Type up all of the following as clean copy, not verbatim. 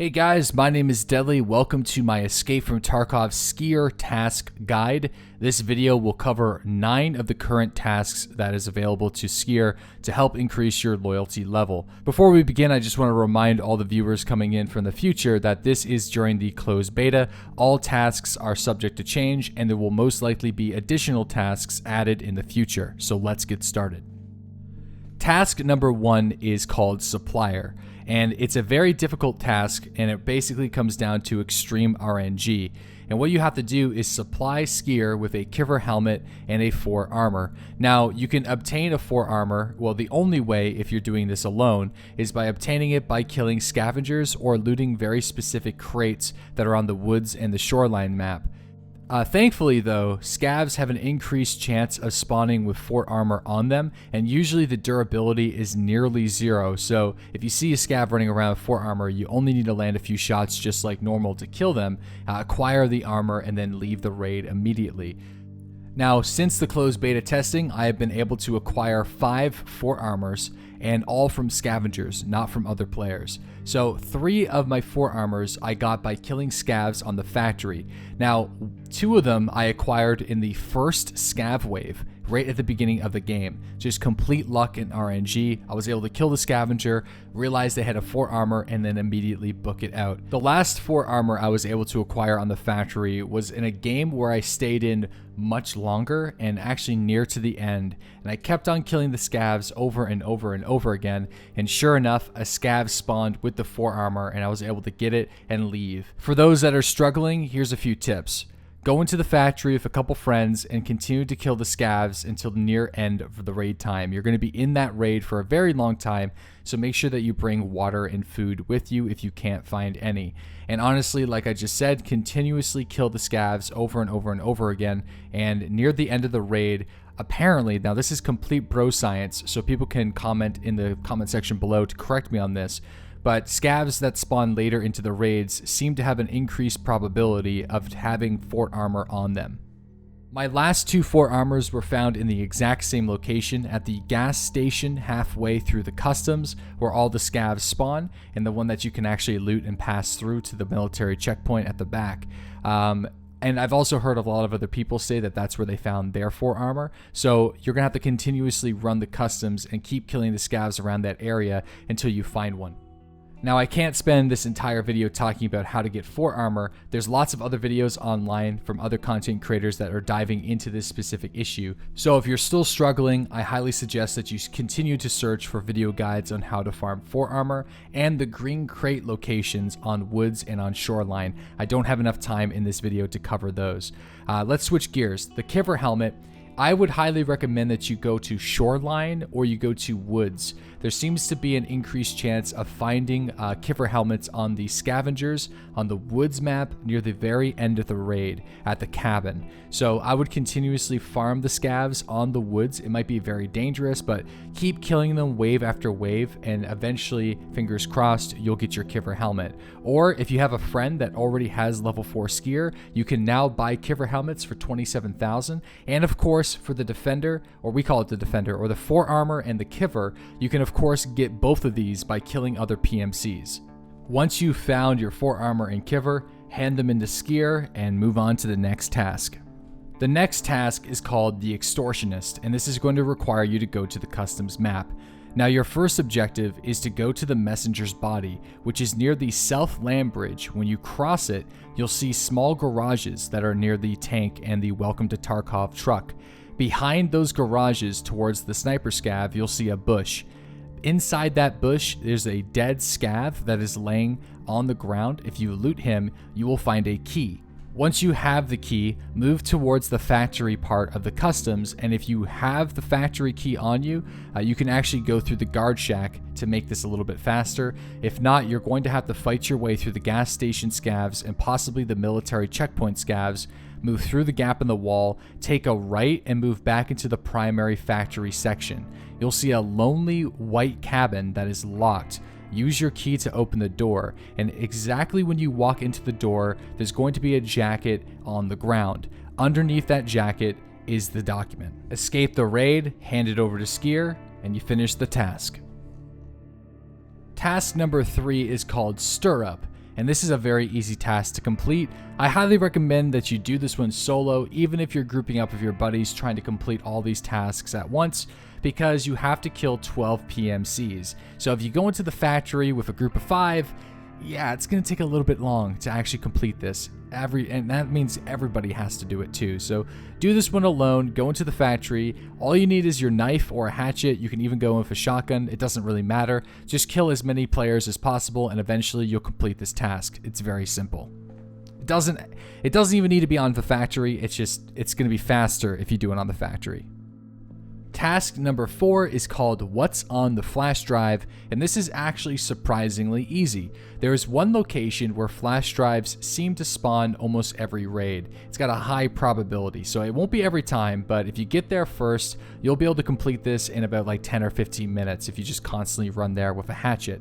Hey guys, my name is Deadly. Welcome to my Escape from Tarkov Skier Task Guide. This video will cover 9 of the current tasks that is available to Skier to help increase your loyalty level. Before we begin, I just want to remind all the viewers coming in from the future that this is during the closed beta. All tasks are subject to change and there will most likely be additional tasks added in the future. So let's get started. Task number 1 is called SUPPLIER, and it's a very difficult task, and it basically comes down to extreme RNG. And what you have to do is supply Skier with a Kiver helmet and a 4 armor. Now, you can obtain a 4 armor, well, the only way if you're doing this alone is by obtaining it by killing scavengers or looting very specific crates that are on the woods and the shoreline map. Thankfully though, scavs have an increased chance of spawning with 4 armor on them, and usually the durability is nearly 0, so if you see a scav running around with 4 armor, you only need to land a few shots just like normal to kill them, acquire the armor, and then leave the raid immediately. Now, since the closed beta testing, I have been able to acquire 5 4 armors, and all from scavengers, not from other players. So 3 of my 4 armors I got by killing scavs on the factory. Now, 2 of them I acquired in the first scav wave, right at the beginning of the game. Just complete luck and RNG. I was able to kill the scavenger, realize they had a 4 armor, and then immediately book it out. The last 4 armor I was able to acquire on the factory was in a game where I stayed in much longer and actually near to the end, and I kept on killing the scavs over and over and over again, and sure enough, a scav spawned with the 4 armor and I was able to get it and leave. For those that are struggling, here's a few tips. Go into the factory with a couple friends and continue to kill the scavs until the near end of the raid time. You're going to be in that raid for a very long time, so make sure that you bring water and food with you if you can't find any. And honestly, like I just said, continuously kill the scavs over and over and over again, and near the end of the raid, apparently, now this is complete bro science, so people can comment in the comment section below to correct me on this, but scavs that spawn later into the raids seem to have an increased probability of having 4 armor on them. My last 2 4 armors were found in the exact same location at the gas station halfway through the customs where all the scavs spawn, and the one that you can actually loot and pass through to the military checkpoint at the back. And I've also heard of a lot of other people say that that's where they found their 4 armor. So you're going to have to continuously run the customs and keep killing the scavs around that area until you find one. Now, I can't spend this entire video talking about how to get 4 armor. There's lots of other videos online from other content creators that are diving into this specific issue. So if you're still struggling, I highly suggest that you continue to search for video guides on how to farm 4 armor and the green crate locations on woods and on shoreline. I don't have enough time in this video to cover those. Let's switch gears. The Kiver helmet, I would highly recommend that you go to shoreline or you go to woods. There seems to be an increased chance of finding Kiver helmets on the scavengers on the woods map near the very end of the raid at the cabin. So I would continuously farm the scavs on the woods. It might be very dangerous, but keep killing them wave after wave, and eventually, fingers crossed, you'll get your Kiver helmet. Or if you have a friend that already has level 4 skier, you can now buy Kiver helmets for 27,000. And of course, for the defender, or we call it the defender, or the 4 armor and the Kiver, you can of course get both of these by killing other PMCs. Once you've found your 4 armor and Kiver, hand them into Skier and move on to the next task. The next task is called the Extortionist, and this is going to require you to go to the customs map. Now, your first objective is to go to the messenger's body, which is near the south land bridge. When you cross it, you'll see small garages that are near the tank and the Welcome to Tarkov truck. Behind those garages towards the sniper scav, you'll see a bush. Inside that bush, there's a dead scav that is laying on the ground. If you loot him, you will find a key. Once you have the key, move towards the factory part of the customs, and if you have the factory key on you, you can actually go through the guard shack to make this a little bit faster. If not, you're going to have to fight your way through the gas station scavs and possibly the military checkpoint scavs, move through the gap in the wall, take a right, and move back into the primary factory section. You'll see a lonely white cabin that is locked. Use your key to open the door, and exactly when you walk into the door, there's going to be a jacket on the ground. Underneath that jacket is the document. Escape the raid, hand it over to Skier, and you finish the task. Task number 3 is called Stir Up, and this is a very easy task to complete. I highly recommend that you do this one solo, even if you're grouping up with your buddies trying to complete all these tasks at once, because you have to kill 12 PMCs. So if you go into the factory with a group of 5, yeah, it's going to take a little bit long to actually complete this. And that means everybody has to do it too. So do this one alone, go into the factory. All you need is your knife or a hatchet. You can even go in with a shotgun. It doesn't really matter. Just kill as many players as possible, and eventually you'll complete this task. It's very simple. It doesn't even need to be on the factory. It's going to be faster if you do it on the factory. Task number 4 is called What's on the Flash Drive, and this is actually surprisingly easy. There is one location where flash drives seem to spawn almost every raid. It's got a high probability, so it won't be every time, but if you get there first, you'll be able to complete this in about like 10 or 15 minutes if you just constantly run there with a hatchet.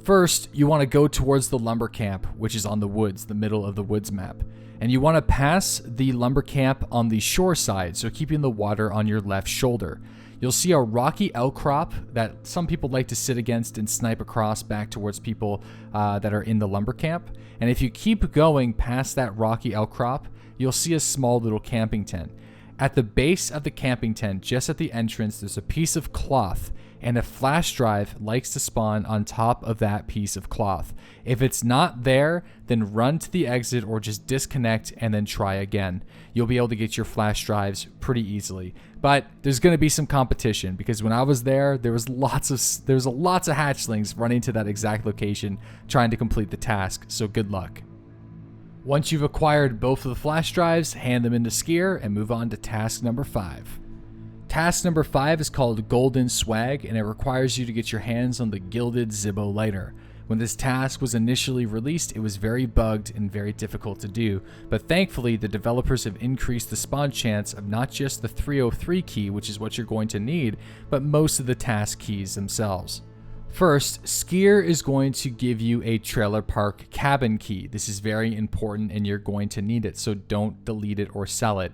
First, you want to go towards the lumber camp, which is on the woods, the middle of the woods map. And you want to pass the lumber camp on the shore side, so keeping the water on your left shoulder. You'll see a rocky outcrop that some people like to sit against and snipe across back towards people that are in the lumber camp. And if you keep going past that rocky outcrop, you'll see a small little camping tent. At the base of the camping tent, just at the entrance, there's a piece of cloth, and a flash drive likes to spawn on top of that piece of cloth. If it's not there, then run to the exit or just disconnect and then try again. You'll be able to get your flash drives pretty easily. But there's going to be some competition, because when I was there was lots of hatchlings running to that exact location trying to complete the task, so good luck. Once you've acquired both of the flash drives, hand them into Skier and move on to task number 5. Task number 5 is called Golden Swag, and it requires you to get your hands on the Gilded Zippo Lighter. When this task was initially released, it was very bugged and very difficult to do, but thankfully the developers have increased the spawn chance of not just the 303 key, which is what you're going to need, but most of the task keys themselves. First, Skier is going to give you a trailer park cabin key. This is very important and you're going to need it, so don't delete it or sell it.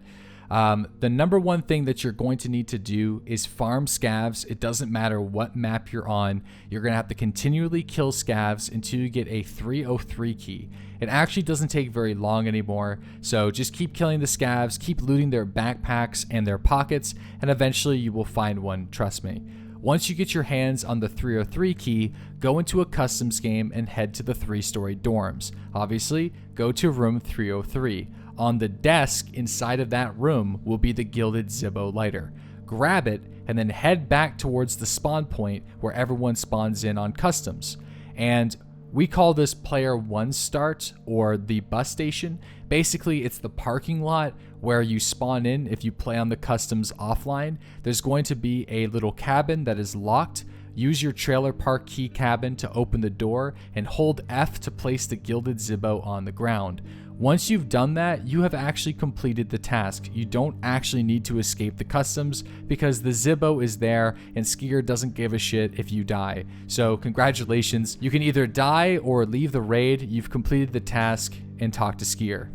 The number one thing that you're going to need to do is farm scavs. It doesn't matter what map you're on. You're going to have to continually kill scavs until you get a 303 key. It actually doesn't take very long anymore, so just keep killing the scavs, keep looting their backpacks and their pockets, and eventually you will find one, trust me. Once you get your hands on the 303 key, go into a customs game and head to the 3-story dorms. Obviously, go to room 303. On the desk inside of that room will be the Gilded Zippo Lighter. Grab it and then head back towards the spawn point where everyone spawns in on customs. And we call this player 1 start, or the bus station. Basically, it's the parking lot where you spawn in if you play on the customs offline. There's going to be a little cabin that is locked. Use your trailer park key cabin to open the door and hold F to place the Gilded Zippo on the ground. Once you've done that, you have actually completed the task. You don't actually need to escape the customs because the Zippo is there and Skier doesn't give a shit if you die. So congratulations, you can either die or leave the raid. You've completed the task and talk to Skier.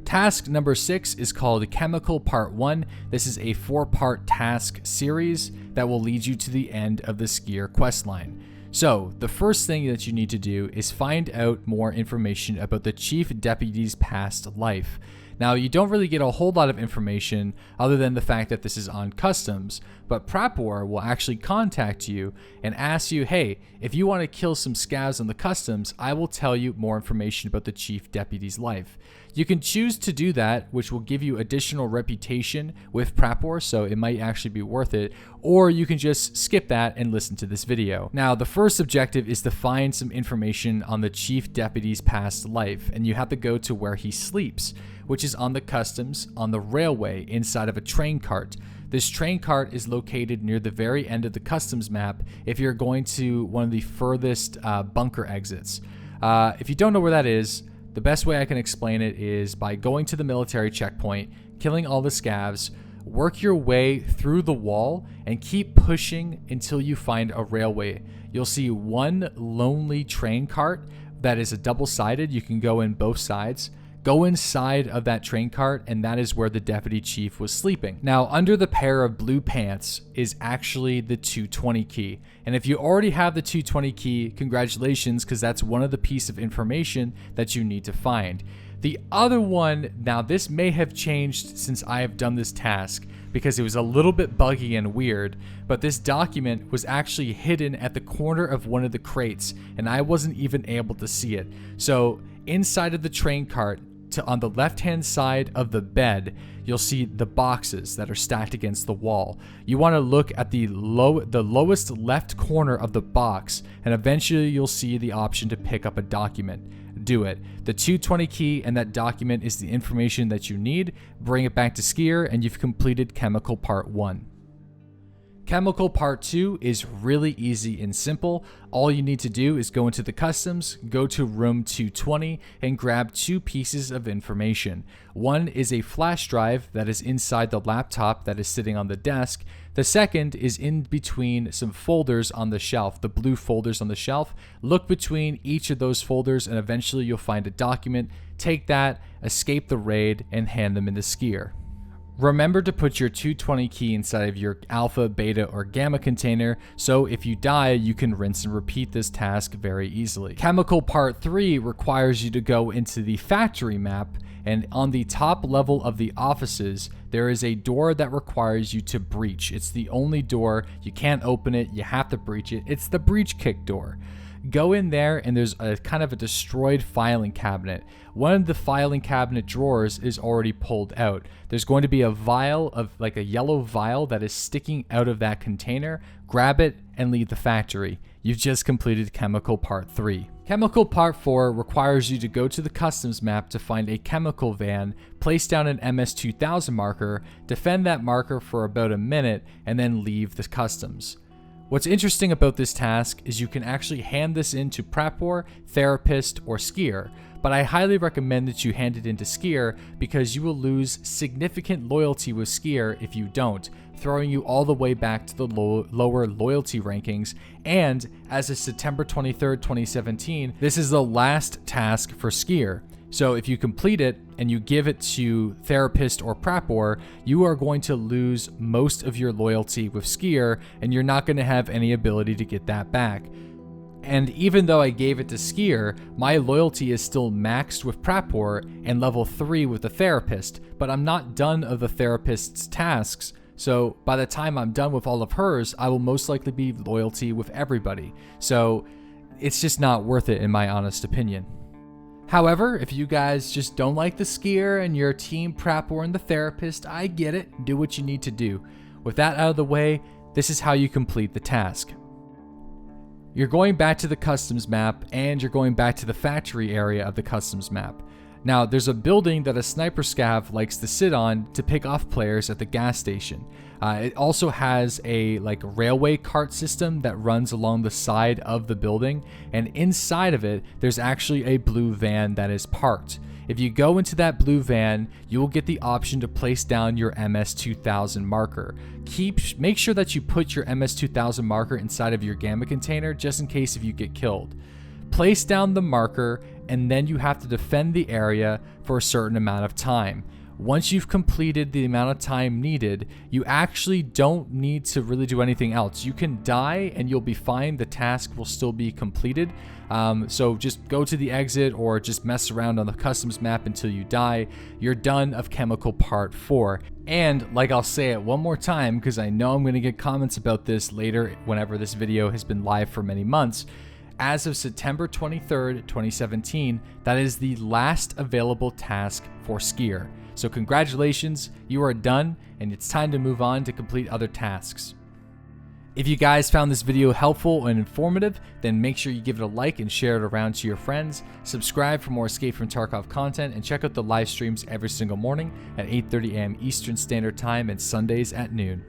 Task number 6 is called Chemical Part 1. This is a 4-part task series that will lead you to the end of the Skier questline. So, the first thing that you need to do is find out more information about the Chief Deputy's past life. Now, you don't really get a whole lot of information other than the fact that this is on customs, but Prapor will actually contact you and ask you, hey, if you want to kill some scavs on the customs, I will tell you more information about the Chief Deputy's life. You can choose to do that, which will give you additional reputation with Prapor, so it might actually be worth it, or you can just skip that and listen to this video. Now, the first objective is to find some information on the Chief Deputy's past life, and you have to go to where he sleeps, which is on the customs, on the railway, inside of a train cart. This train cart is located near the very end of the customs map if you're going to one of the furthest bunker exits. If you don't know where that is, the best way I can explain it is by going to the military checkpoint, killing all the scavs, work your way through the wall, and keep pushing until you find a railway. You'll see one lonely train cart that is a double-sided. You can go in both sides. Go inside of that train cart, and that is where the deputy chief was sleeping. Now, under the pair of blue pants is actually the 220 key. And if you already have the 220 key, congratulations, because that's one of the pieces of information that you need to find. The other one, now this may have changed since I have done this task because it was a little bit buggy and weird, but this document was actually hidden at the corner of one of the crates and I wasn't even able to see it. So inside of the train cart, on the left hand side of the bed, you'll see the boxes that are stacked against the wall. You want to look at the lowest left corner of the box, and eventually you'll see the option to pick up a document. Do it. The 220 key and that document is the information that you need. Bring it back to Skier and you've completed Chemical Part 1. Chemical Part 2 is really easy and simple. All you need to do is go into the customs, go to room 220, and grab 2 pieces of information. One is a flash drive that is inside the laptop that is sitting on the desk. The second is in between some folders on the shelf, the blue folders on the shelf. Look between each of those folders and eventually you'll find a document. Take that, escape the raid, and hand them in to Skier. Remember to put your 220 key inside of your alpha, beta, or gamma container, so if you die, you can rinse and repeat this task very easily. Chemical Part 3 requires you to go into the factory map, and on the top level of the offices, there is a door that requires you to breach. It's the only door. You can't open it. You have to breach it. It's the breach kick door. Go in there and there's a kind of a destroyed filing cabinet. One of the filing cabinet drawers is already pulled out. There's going to be a vial of like a yellow vial that is sticking out of that container. Grab it and leave the factory. You've just completed Chemical Part 3. Chemical Part 4 requires you to go to the customs map to find a chemical van, place down an MS-2000 marker, defend that marker for about a minute, and then leave the customs. What's interesting about this task is you can actually hand this in to Prepor, Therapist, or Skier, but I highly recommend that you hand it into Skier because you will lose significant loyalty with Skier if you don't, throwing you all the way back to the lower loyalty rankings. And as of September 23rd, 2017, this is the last task for Skier. So if you complete it and you give it to Therapist or Prepor, you are going to lose most of your loyalty with Skier and you're not going to have any ability to get that back. And even though I gave it to Skier, my loyalty is still maxed with Prepor and level 3 with the Therapist, but I'm not done of the Therapist's tasks. So by the time I'm done with all of hers, I will most likely be loyalty with everybody. So it's just not worth it in my honest opinion. However, if you guys just don't like the Skier and your team Prepor and the Therapist, I get it. Do what you need to do. With that out of the way, this is how you complete the task. You're going back to the customs map and you're going back to the factory area of the customs map. Now, there's a building that a sniper scav likes to sit on to pick off players at the gas station. It also has a railway cart system that runs along the side of the building, and inside of it, there's actually a blue van that is parked. If you go into that blue van, you will get the option to place down your MS-2000 marker. Make sure that you put your MS-2000 marker inside of your gamma container just in case if you get killed. Place down the marker, and then you have to defend the area for a certain amount of time. Once you've completed the amount of time needed, you actually don't need to really do anything else. You can die and you'll be fine. The task will still be completed. So just go to the exit or just mess around on the customs map until you die. You're done of Chemical Part 4. And like I'll say it one more time because I know I'm going to get comments about this later whenever this video has been live for many months. As of September 23rd, 2017, that is the last available task for Skier. So congratulations, you are done, and it's time to move on to complete other tasks. If you guys found this video helpful and informative, then make sure you give it a like and share it around to your friends. Subscribe for more Escape from Tarkov content, and check out the live streams every single morning at 8:30 a.m. Eastern Standard Time and Sundays at noon.